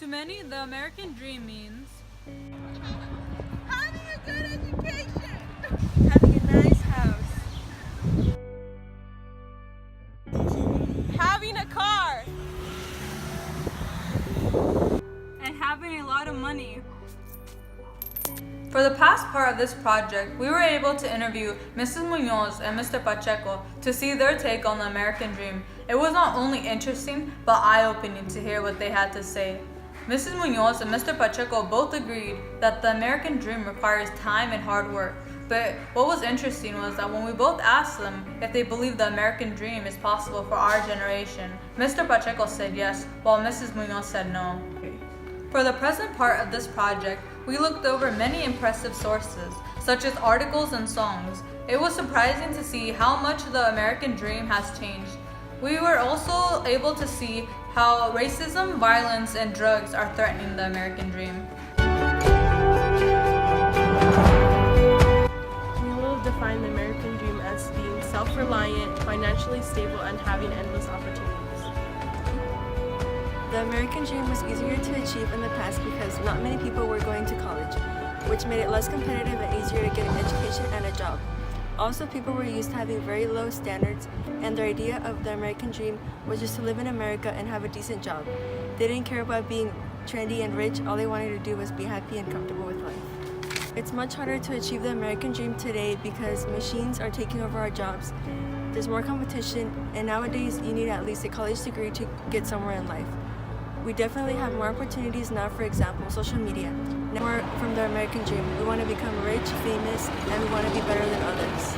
To many, the American dream means having a good education, having a nice house, having a car, and having a lot of money. For the past part of this project, we were able to interview Mrs. Munoz and Mr. Pacheco to see their take on the American dream. It was not only interesting, but eye-opening to hear what they had to say. Mrs. Munoz and Mr. Pacheco both agreed that the American dream requires time and hard work. But what was interesting was that when we both asked them if they believe the American dream is possible for our generation, Mr. Pacheco said yes, while Mrs. Munoz said no. For the present part of this project, we looked over many impressive sources, such as articles and songs. It was surprising to see how much the American dream has changed. We were also able to see how racism, violence, and drugs are threatening the American dream. We will define the American dream as being self-reliant, financially stable, and having endless opportunities. The American dream was easier to achieve in the past because not many people were going to college, which made it less competitive and easier to get an education and a job. Also, people were used to having very low standards, and their idea of the American dream was just to live in America and have a decent job. They didn't care about being trendy and rich, all they wanted to do was be happy and comfortable with life. It's much harder to achieve the American dream today because machines are taking over our jobs. There's more competition, and nowadays you need at least a college degree to get somewhere in life. We definitely have more opportunities now, for example, social media. Now we're from the American dream. We want to become rich, famous, and we want to be better than others.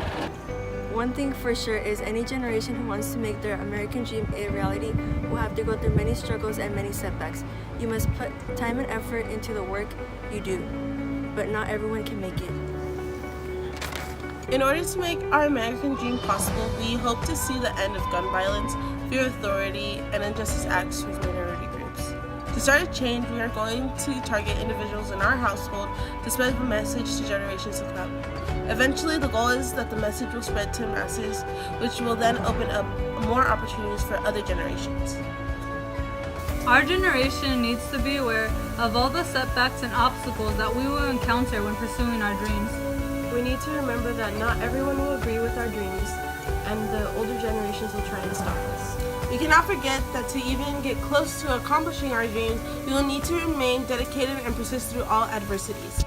One thing for sure is any generation who wants to make their American dream a reality will have to go through many struggles and many setbacks. You must put time and effort into the work you do, but not everyone can make it. In order to make our American dream possible, we hope to see the end of gun violence, fear of authority, and injustice acts towards minority groups. To start a change, we are going to target individuals in our household to spread the message to generations to come. Eventually, the goal is that the message will spread to masses, which will then open up more opportunities for other generations. Our generation needs to be aware of all the setbacks and obstacles that we will encounter when pursuing our dreams. We need to remember that not everyone will agree with our dreams, and the older generations will try to stop us. We cannot forget that to even get close to accomplishing our dreams, we will need to remain dedicated and persist through all adversities.